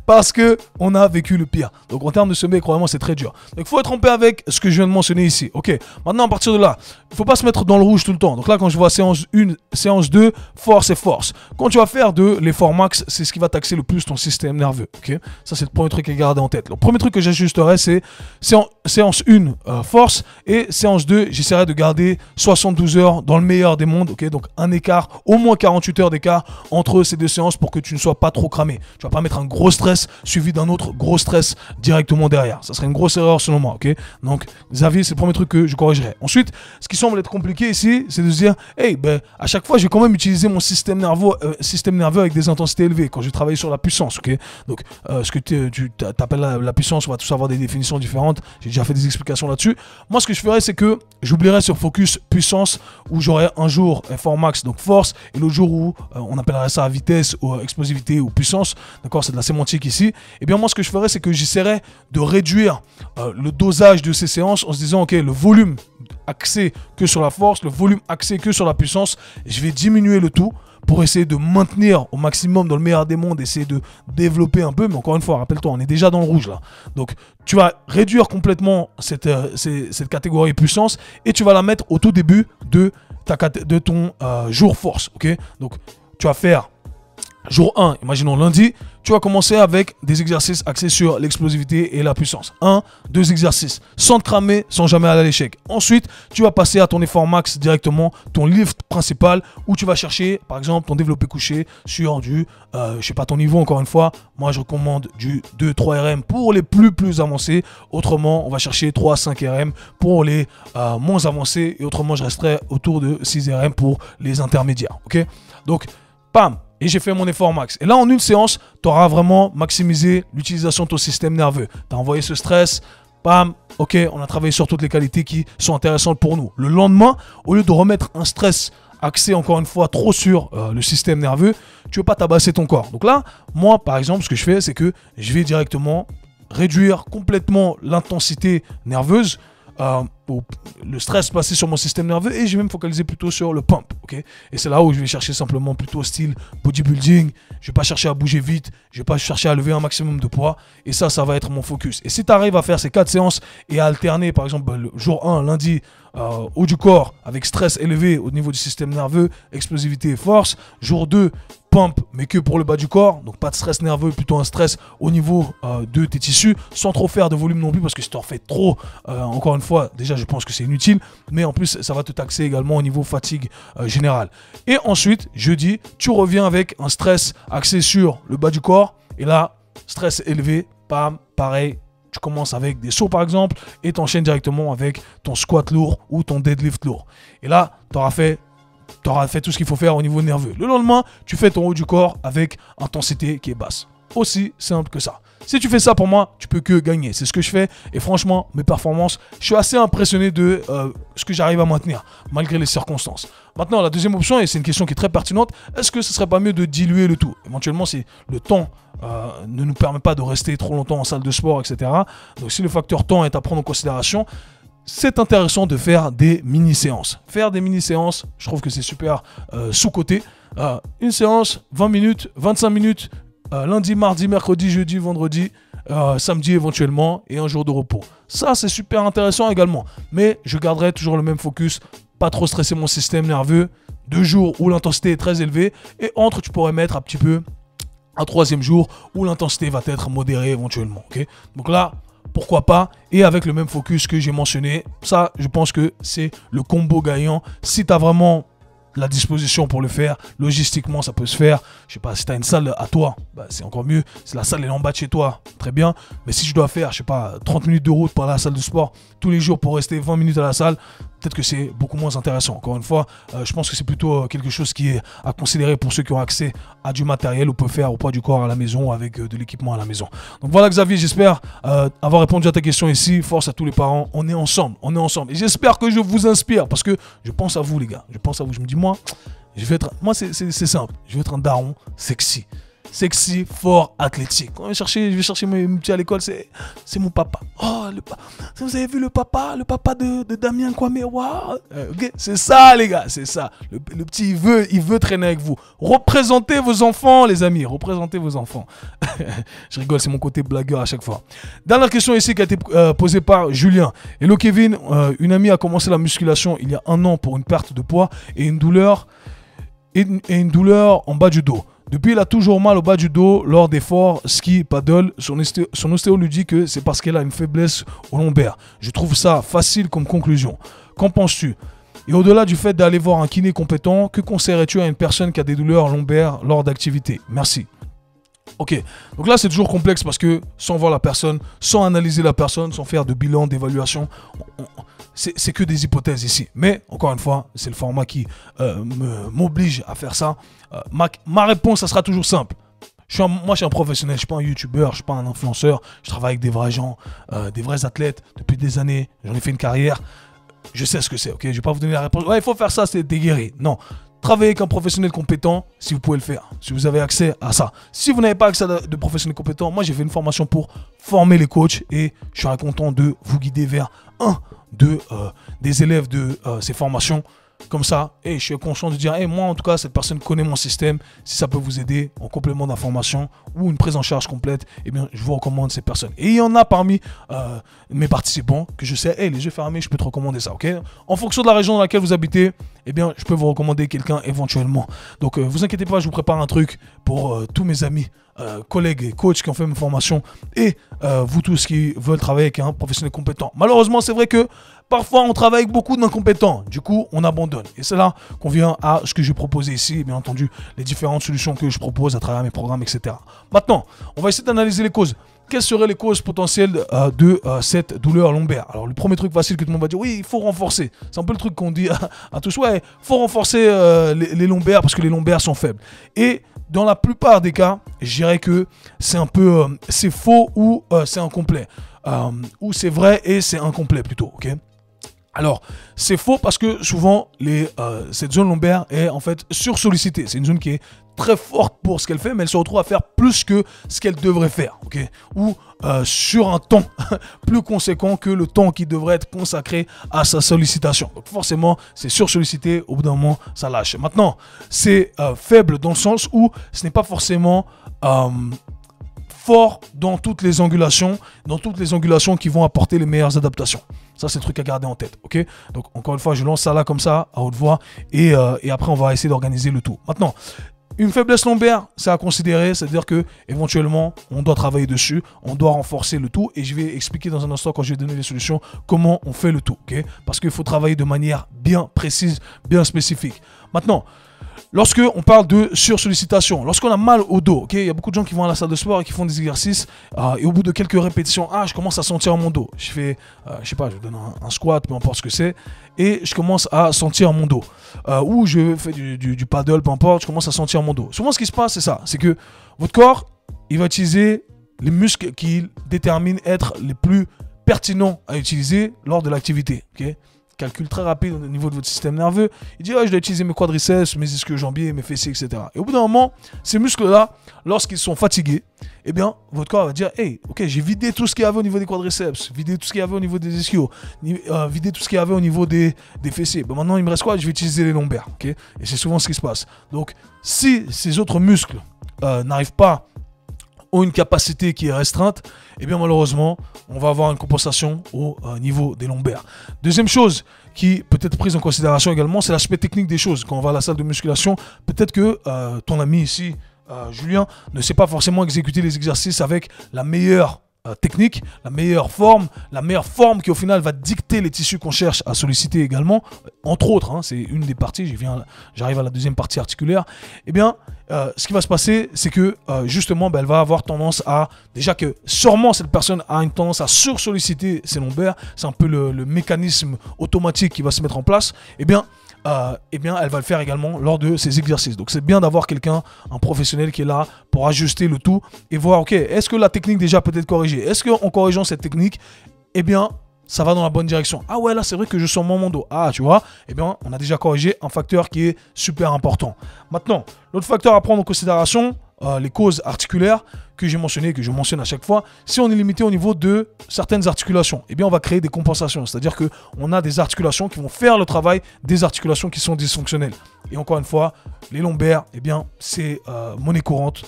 Speaker 1: Parce que on a vécu le pire. Donc, en termes de sommeil, croyez-moi, c'est très dur. Donc, il faut être en paix avec ce que je viens de mentionner ici, ok? Maintenant, à partir de là, il ne faut pas se mettre dans le rouge tout le temps. Donc là, quand je vois séance 1, séance 2, force et force. Quand tu vas faire de l'effort max, c'est ce qui va taxer le plus ton système nerveux, ok? Ça, c'est le premier truc à garder en tête. Le premier truc que j'ajusterai, c'est séance 1, force, et séance 2, j'essaierai de garder 72 heures dans le meilleur des mondes, ok? Donc un écart, au moins 48 heures d'écart entre ces deux séances pour que tu ne sois pas trop cramé. Tu vas pas mettre un gros stress suivi d'un autre gros stress directement derrière. Ça serait une grosse erreur selon moi, ok? Donc Xavier, c'est le premier truc que je corrigerai. Ensuite, ce qui semble être compliqué ici, c'est de se dire, hey, ben à chaque fois, je vais quand même utiliser mon système nerveux avec des intensités élevées quand je travaille sur la puissance, ok? Donc ce que tu appelles la puissance, on va tous avoir des définitions différentes. J'ai déjà fait des explications là-dessus. Moi, ce que je ferais, c'est que j'oublierais sur focus puissance, où j'aurais un jour effort max, donc force, et l'autre jour où on appellerait ça vitesse ou explosivité ou puissance, d'accord, c'est de la sémantique ici. Et bien moi, ce que je ferais, c'est que j'essaierais de réduire le dosage de ces séances en se disant, ok, le volume axé que sur la force, le volume axé que sur la puissance, je vais diminuer le tout pour essayer de maintenir au maximum dans le meilleur des mondes, essayer de développer un peu. Mais encore une fois, rappelle-toi, on est déjà dans le rouge là. Donc, tu vas réduire complètement cette catégorie puissance et tu vas la mettre au tout début de ton jour force. Ok? Donc, tu vas faire jour 1, imaginons lundi, tu vas commencer avec des exercices axés sur l'explosivité et la puissance. 2 exercices, sans te cramer, sans jamais aller à l'échec. Ensuite, tu vas passer à ton effort max directement, ton lift principal, où tu vas chercher, par exemple, ton développé couché sur du, je sais pas ton niveau encore une fois, moi je recommande du 2-3 RM pour les plus avancés. Autrement, on va chercher 3-5 RM pour les moins avancés. Et autrement, je resterai autour de 6 RM pour les intermédiaires. Ok? Donc, bam! et j'ai fait mon effort max. Et là, en une séance, tu auras vraiment maximisé l'utilisation de ton système nerveux. Tu as envoyé ce stress, bam, ok, on a travaillé sur toutes les qualités qui sont intéressantes pour nous. Le lendemain, au lieu de remettre un stress axé encore une fois trop sur le système nerveux, tu ne veux pas tabasser ton corps. Donc là, moi, par exemple, ce que je fais, c'est que je vais directement réduire complètement l'intensité nerveuse, le stress passé sur mon système nerveux, et je vais me focaliser plutôt sur le pump, ok. Et c'est là où je vais chercher simplement plutôt style bodybuilding. Je vais pas chercher à bouger vite, je vais pas chercher à lever un maximum de poids, et ça va être mon focus. Et si tu arrives à faire ces 4 séances et à alterner, par exemple le jour 1, lundi, haut du corps avec stress élevé au niveau du système nerveux, explosivité et force, jour 2, pump mais que pour le bas du corps, donc pas de stress nerveux, plutôt un stress au niveau de tes tissus, sans trop faire de volume non plus, parce que si tu en fais trop, encore une fois, déjà je pense que c'est inutile, mais en plus ça va te taxer également au niveau fatigue générale. Et ensuite, jeudi, tu reviens avec un stress axé sur le bas du corps, et là, stress élevé, bam, pareil, tu commences avec des sauts par exemple, et t'enchaînes directement avec ton squat lourd ou ton deadlift lourd. Et là, tu auras fait tout ce qu'il faut faire au niveau nerveux. Le lendemain, tu fais ton haut du corps avec intensité qui est basse. Aussi simple que ça. Si tu fais ça, pour moi, tu peux que gagner. C'est ce que je fais. Et franchement, mes performances, je suis assez impressionné de ce que j'arrive à maintenir, malgré les circonstances. Maintenant, la deuxième option, et c'est une question qui est très pertinente, est-ce que ce serait pas mieux de diluer le tout? Éventuellement, si le temps ne nous permet pas de rester trop longtemps en salle de sport, etc. Donc, si le facteur temps est à prendre en considération, c'est intéressant de faire des mini-séances. Faire des mini-séances, je trouve que c'est super sous-coté. Une séance, 20 minutes, 25 minutes, lundi, mardi, mercredi, jeudi, vendredi, samedi éventuellement, et un jour de repos. Ça, c'est super intéressant également. Mais je garderai toujours le même focus, pas trop stresser mon système nerveux. 2 jours où l'intensité est très élevée, et entre, tu pourrais mettre un petit peu un 3e jour où l'intensité va être modérée éventuellement. Okay, donc là, pourquoi pas, et avec le même focus que j'ai mentionné. Ça, je pense que c'est le combo gagnant. Si tu as vraiment la disposition pour le faire, logistiquement ça peut se faire. Je sais pas, si tu as une salle à toi, bah, c'est encore mieux. Si la salle est en bas de chez toi, très bien. Mais si je dois faire, je sais pas, 30 minutes de route par la salle de sport tous les jours pour rester 20 minutes à la salle, peut-être que c'est beaucoup moins intéressant. Encore une fois, je pense que c'est plutôt quelque chose qui est à considérer pour ceux qui ont accès à du matériel ou peuvent faire au poids du corps à la maison avec de l'équipement à la maison. Donc voilà Xavier, j'espère avoir répondu à ta question ici. Force à tous les parents, on est ensemble, on est ensemble. Et j'espère que je vous inspire parce que je pense à vous les gars, je pense à vous. Je me dis moi, c'est simple, je vais être un daron sexy. Sexy, fort, athlétique. Je vais chercher mes petits à l'école, c'est mon papa. Oh, vous avez vu le papa de Damien Kwame, wow. Okay. C'est ça les gars, c'est ça. Le petit, il veut traîner avec vous. Représentez vos enfants les amis, représentez vos enfants. Je rigole, c'est mon côté blagueur à chaque fois. Dernière question ici qui a été posée par Julien. Hello Kevin, une amie a commencé la musculation il y a 1 an pour une perte de poids et une douleur en bas du dos. Depuis, elle a toujours mal au bas du dos lors d'efforts ski, paddle. Son ostéo lui dit que c'est parce qu'elle a une faiblesse au lombaire. Je trouve ça facile comme conclusion. Qu'en penses-tu? Et au-delà du fait d'aller voir un kiné compétent, que conseillerais-tu à une personne qui a des douleurs lombaires lors d'activités? Merci. Ok, donc là c'est toujours complexe parce que sans voir la personne, sans analyser la personne, sans faire de bilan, d'évaluation, c'est que des hypothèses ici. Mais encore une fois, c'est le format qui m'oblige à faire ça. Ma réponse, ça sera toujours simple. Moi je suis un professionnel, je ne suis pas un youtubeur, je ne suis pas un influenceur, je travaille avec des vrais gens, des vrais athlètes depuis des années, j'en ai fait une carrière, je sais ce que c'est, ok? Je ne vais pas vous donner la réponse, ouais il faut faire ça, c'est guéri. Non. Travaillez avec un professionnel compétent si vous pouvez le faire, si vous avez accès à ça. Si vous n'avez pas accès à de professionnels compétents, moi j'ai fait une formation pour former les coachs et je serai content de vous guider vers des élèves de ces formations. Comme ça, et je suis conscient de dire, moi en tout cas, cette personne connaît mon système. Si ça peut vous aider en complément d'information ou une prise en charge complète, eh bien, je vous recommande ces personnes. Et il y en a parmi mes participants que je sais, les yeux fermés, je peux te recommander ça, ok? En fonction de la région dans laquelle vous habitez, eh bien, je peux vous recommander quelqu'un éventuellement. Donc, vous inquiétez pas, je vous prépare un truc pour tous mes amis, collègues et coachs qui ont fait ma formation et vous tous qui veulent travailler avec un professionnel compétent. Malheureusement, c'est vrai que parfois, on travaille avec beaucoup d'incompétents. Du coup, on abandonne. Et c'est là qu'on vient à ce que j'ai proposé ici. Bien entendu, les différentes solutions que je propose à travers mes programmes, etc. Maintenant, on va essayer d'analyser les causes. Quelles seraient les causes potentielles de cette douleur lombaire? Alors, le premier truc facile que tout le monde va dire, oui, il faut renforcer. C'est un peu le truc qu'on dit à tous. Ouais, il faut renforcer les lombaires parce que les lombaires sont faibles. Et dans la plupart des cas, je dirais que c'est un peu, c'est faux ou c'est incomplet. Ou c'est vrai et c'est incomplet plutôt, ok? Alors, c'est faux parce que souvent, cette zone lombaire est en fait sursollicitée. C'est une zone qui est très forte pour ce qu'elle fait, mais elle se retrouve à faire plus que ce qu'elle devrait faire, ok? Ou sur un temps plus conséquent que le temps qui devrait être consacré à sa sollicitation. Donc forcément, c'est sursollicité, au bout d'un moment, ça lâche. Maintenant, c'est faible dans le sens où ce n'est pas forcément fort dans toutes les angulations qui vont apporter les meilleures adaptations. Ça, c'est le truc à garder en tête, ok? Donc, encore une fois, je lance ça là comme ça, à haute voix, et après, on va essayer d'organiser le tout. Maintenant, une faiblesse lombaire, c'est à considérer, c'est-à-dire que éventuellement, on doit travailler dessus, on doit renforcer le tout, et je vais expliquer dans un instant, quand je vais donner les solutions, comment on fait le tout, ok? Parce qu'il faut travailler de manière bien précise, bien spécifique. Maintenant, lorsque on parle de sursollicitation, lorsqu'on a mal au dos, ok, il y a beaucoup de gens qui vont à la salle de sport et qui font des exercices et au bout de quelques répétitions, je commence à sentir mon dos. Je fais, je sais pas, je donne un squat, peu importe ce que c'est, et je commence à sentir mon dos. Ou je fais du paddle, peu importe, je commence à sentir mon dos. Souvent, ce qui se passe, c'est ça, c'est que votre corps, il va utiliser les muscles qu'il détermine être les plus pertinents à utiliser lors de l'activité, ok? Calcul très rapide au niveau de votre système nerveux. Il dit, je dois utiliser mes quadriceps, mes ischio-jambiers, mes fessiers, etc. Et au bout d'un moment, ces muscles-là, lorsqu'ils sont fatigués, eh bien, votre corps va dire, hey, ok, j'ai vidé tout ce qu'il y avait au niveau des quadriceps, vidé tout ce qu'il y avait au niveau des ischios, vidé tout ce qu'il y avait au niveau des fessiers. Ben maintenant, il me reste quoi? Je vais utiliser les lombaires, ok? Et c'est souvent ce qui se passe. Donc, si ces autres muscles n'arrivent pas, ont une capacité qui est restreinte, et bien malheureusement, on va avoir une compensation au niveau des lombaires. Deuxième chose qui peut être prise en considération également, c'est l'aspect technique des choses. Quand on va à la salle de musculation, peut-être que ton ami ici, Julien, ne sait pas forcément exécuter les exercices avec la meilleure technique, la meilleure forme qui au final va dicter les tissus qu'on cherche à solliciter également, entre autres, c'est une des parties, j'arrive à la deuxième partie articulaire, eh bien, ce qui va se passer, c'est que justement, elle va avoir tendance à, déjà que sûrement cette personne a une tendance à sursolliciter ses lombaires, c'est un peu le mécanisme automatique qui va se mettre en place, eh bien, elle va le faire également lors de ces exercices. Donc c'est bien d'avoir quelqu'un, un professionnel qui est là pour ajuster le tout et voir, ok, est-ce que la technique déjà peut être corrigée? Est-ce qu'en corrigeant cette technique, eh bien, ça va dans la bonne direction? Ah ouais, là c'est vrai que je sens mon dos. Ah, tu vois, eh bien, on a déjà corrigé un facteur qui est super important. Maintenant, l'autre facteur à prendre en considération, les causes articulaires que j'ai mentionnées, que je mentionne à chaque fois, si on est limité au niveau de certaines articulations, eh bien on va créer des compensations, c'est-à-dire qu'on a des articulations qui vont faire le travail des articulations qui sont dysfonctionnelles. Et encore une fois, les lombaires, eh bien c'est monnaie courante.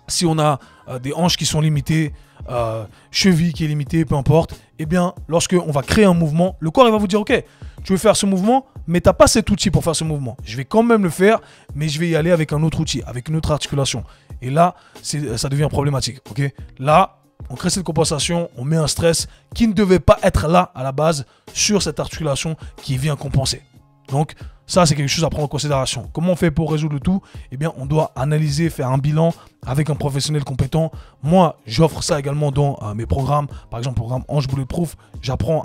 Speaker 1: Si on a des hanches qui sont limitées, cheville qui est limitée, peu importe, eh bien lorsqu'on va créer un mouvement, le corps il va vous dire, ok, tu veux faire ce mouvement, mais tu n'as pas cet outil pour faire ce mouvement. Je vais quand même le faire, mais je vais y aller avec un autre outil, avec une autre articulation. Et là, ça devient problématique. Okay, là, on crée cette compensation, on met un stress qui ne devait pas être là à la base sur cette articulation qui vient compenser. Donc, ça, c'est quelque chose à prendre en considération. Comment on fait pour résoudre le tout? Eh bien, on doit analyser, faire un bilan avec un professionnel compétent. Moi, j'offre ça également dans mes programmes. Par exemple, le programme Hanche Bulletproof, je t'apprends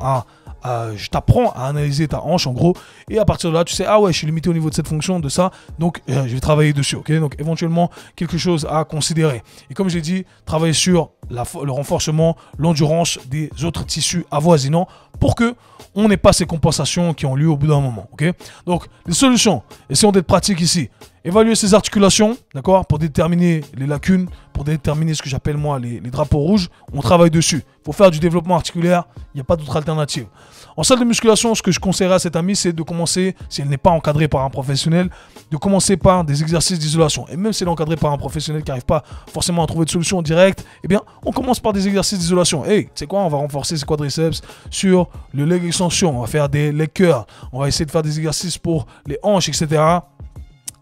Speaker 1: à analyser ta hanche en gros, et à partir de là tu sais, ah ouais, je suis limité au niveau de cette fonction, de ça, donc je vais travailler dessus, ok? Donc éventuellement quelque chose à considérer. Et comme je l'ai dit, travailler sur le renforcement, l'endurance des autres tissus avoisinants pour que on n'ait pas ces compensations qui ont lieu au bout d'un moment, ok? Donc les solutions, essayons d'être pratiques ici. Évaluer ces articulations, d'accord, pour déterminer les lacunes, pour déterminer ce que j'appelle moi les drapeaux rouges, on travaille dessus. Il faut faire du développement articulaire, il n'y a pas d'autre alternative. En salle de musculation, ce que je conseillerais à cette amie, c'est de commencer, si elle n'est pas encadrée par un professionnel, de commencer par des exercices d'isolation. Et même si elle est encadrée par un professionnel qui n'arrive pas forcément à trouver de solution directe, eh bien, on commence par des exercices d'isolation. Hey, tu sais quoi, on va renforcer ses quadriceps sur le leg extension, on va faire des leg curls, on va essayer de faire des exercices pour les hanches, etc.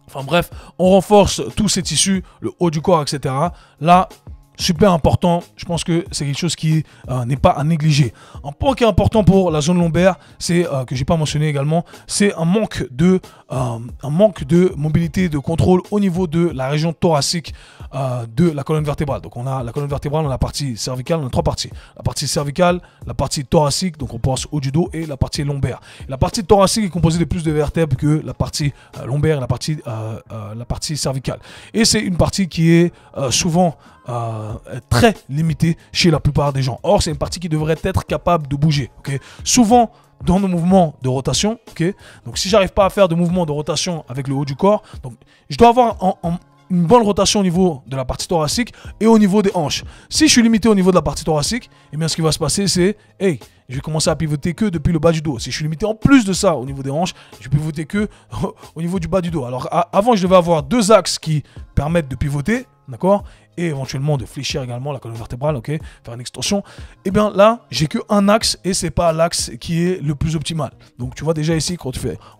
Speaker 1: Enfin bref, on renforce tous ces tissus, le haut du corps, etc. Là, super important, je pense que c'est quelque chose qui n'est pas à négliger. Un point qui est important pour la zone lombaire, c'est que je n'ai pas mentionné également, c'est un manque de un manque de mobilité, de contrôle au niveau de la région thoracique de la colonne vertébrale. Donc on a la colonne vertébrale, on a la partie cervicale, on a trois parties. La partie cervicale, la partie thoracique, donc on pense haut du dos, et la partie lombaire. La partie thoracique est composée de plus de vertèbres que la partie lombaire et la partie cervicale. Et c'est une partie qui est souvent très limitée chez la plupart des gens. Or, c'est une partie qui devrait être capable de bouger. Okay? Souvent, dans nos mouvements de rotation, okay? Donc si j'arrive pas à faire de mouvement de rotation avec le haut du corps, donc je dois avoir une bonne rotation au niveau de la partie thoracique et au niveau des hanches. Si je suis limité au niveau de la partie thoracique, eh bien ce qui va se passer, c'est hey, je vais commencer à pivoter que depuis le bas du dos. Si je suis limité en plus de ça au niveau des hanches, je vais pivoter que au niveau du bas du dos. Alors avant, je devais avoir deux axes qui permettent de pivoter, d'accord, et éventuellement de fléchir également la colonne vertébrale, ok, faire une extension. Et bien là, j'ai que un axe et c'est pas l'axe qui est le plus optimal. Donc tu vois déjà ici, quand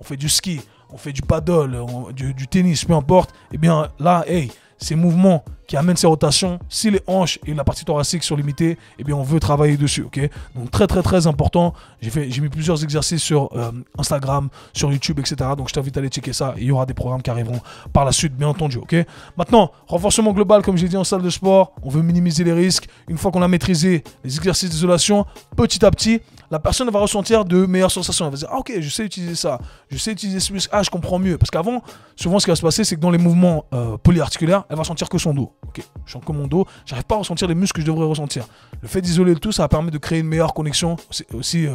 Speaker 1: on fait du ski, on fait du paddle, du tennis, peu importe, et bien là, hey, ces mouvements qui amènent ces rotations, si les hanches et la partie thoracique sont limitées, eh bien on veut travailler dessus, ok. Donc très important. J'ai mis plusieurs exercices sur Instagram, sur YouTube, etc. Donc je t'invite à aller checker ça. Il y aura des programmes qui arriveront par la suite, bien entendu, ok. Maintenant, renforcement global, comme j'ai dit en salle de sport, on veut minimiser les risques. Une fois qu'on a maîtrisé les exercices d'isolation, petit à petit, la personne va ressentir de meilleures sensations. Elle va se dire, ah, ok, je sais utiliser ça, je sais utiliser ce muscle, ah, je comprends mieux. Parce qu'avant, souvent, ce qui va se passer, c'est que dans les mouvements polyarticulaires, elle va sentir que son dos. Ok, je sens que mon dos, j'arrive pas à ressentir les muscles que je devrais ressentir. Le fait d'isoler le tout, ça va permettre de créer une meilleure connexion, aussi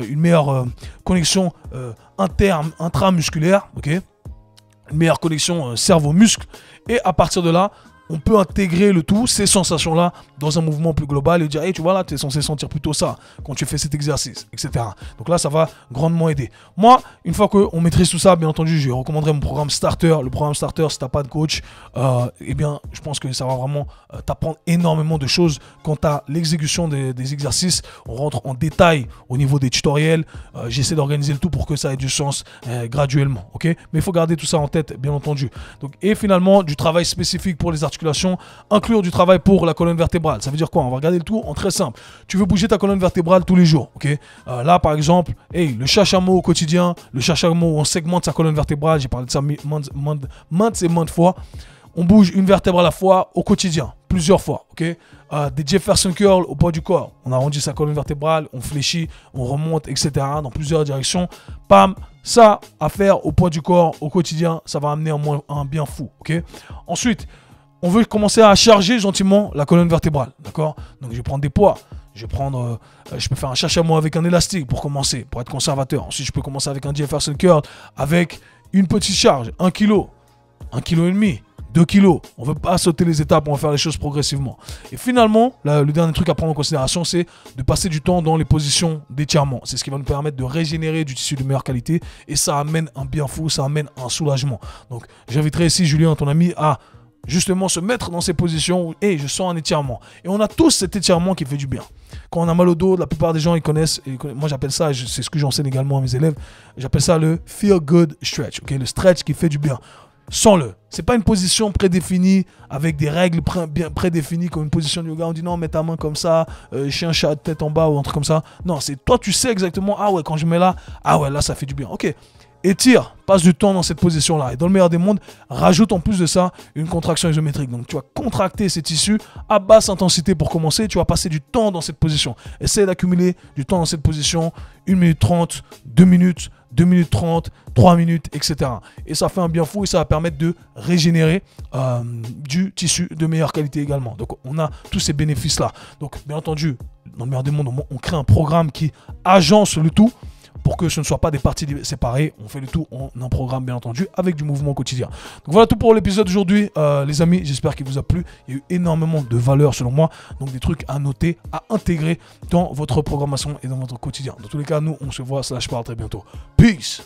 Speaker 1: une meilleure connexion intramusculaire, ok, une meilleure connexion cerveau-muscle. Et à partir de là, on peut intégrer le tout, ces sensations-là, dans un mouvement plus global et dire, hey, tu vois là, tu es censé sentir plutôt ça quand tu fais cet exercice, etc. Donc là, ça va grandement aider. Moi, une fois qu'on maîtrise tout ça, bien entendu, je recommanderais mon programme Starter. Le programme Starter, si tu n'as pas de coach, eh bien, je pense que ça va vraiment t'apprendre énormément de choses quant à l'exécution des exercices. On rentre en détail au niveau des tutoriels. J'essaie d'organiser le tout pour que ça ait du sens graduellement. Okay, mais il faut garder tout ça en tête, bien entendu. Donc, et finalement, du travail spécifique pour les articulations, inclure du travail pour la colonne vertébrale. Ça veut dire quoi? On va regarder le tout en très simple. Tu veux bouger ta colonne vertébrale tous les jours, ok? Là, par exemple, hey, le chachamois au quotidien, le chachamois où on segmente sa colonne vertébrale, j'ai parlé de ça maintes et maintes fois. On bouge une vertèbre à la fois au quotidien, plusieurs fois, ok? Des Jefferson curls au poids du corps. On arrondit sa colonne vertébrale, on fléchit, on remonte, etc. dans plusieurs directions. Pam, ça à faire au poids du corps au quotidien, ça va amener un bien fou, ok? Ensuite, on veut commencer à charger gentiment la colonne vertébrale, d'accord? Donc je vais prendre des poids, je peux faire un chachamois avec un élastique pour commencer, pour être conservateur. Ensuite, je peux commencer avec un Jefferson curl avec une petite charge, 1 kg, 1,5 kg, 2 kg. On ne veut pas sauter les étapes, on va faire les choses progressivement. Et finalement, le dernier truc à prendre en considération, c'est de passer du temps dans les positions d'étirement. C'est ce qui va nous permettre de régénérer du tissu de meilleure qualité et ça amène un bien fou, ça amène un soulagement. Donc j'inviterai ici Julien, ton ami, à justement se mettre dans ces positions où hey, je sens un étirement. Et on a tous cet étirement qui fait du bien. Quand on a mal au dos, la plupart des gens ils connaissent, moi j'appelle ça, c'est ce que j'enseigne également à mes élèves, j'appelle ça le feel good stretch, okay? Le stretch qui fait du bien. Sens-le. C'est pas une position prédéfinie avec des règles bien prédéfinies comme une position de yoga. On dit non, mets ta main comme ça, chien, chat, tête en bas ou un truc comme ça. Non, c'est toi, tu sais exactement, ah ouais, quand je mets là, ah ouais, là ça fait du bien. Ok. Étire, passe du temps dans cette position-là. Et dans le meilleur des mondes, rajoute en plus de ça une contraction isométrique. Donc tu vas contracter ces tissus à basse intensité pour commencer. Tu vas passer du temps dans cette position. Essaye d'accumuler du temps dans cette position. 1 minute 30, 2 minutes, 2 minutes 30, 3 minutes, etc. Et ça fait un bien fou et ça va permettre de régénérer du tissu de meilleure qualité également. Donc on a tous ces bénéfices-là. Donc bien entendu, dans le meilleur des mondes, on crée un programme qui agence le tout pour que ce ne soit pas des parties séparées. On fait le tout en un programme, bien entendu, avec du mouvement quotidien. Donc voilà tout pour l'épisode d'aujourd'hui, les amis. J'espère qu'il vous a plu. Il y a eu énormément de valeur, selon moi. Donc des trucs à noter, à intégrer dans votre programmation et dans votre quotidien. Dans tous les cas, nous, on se voit, /parle très bientôt. Peace!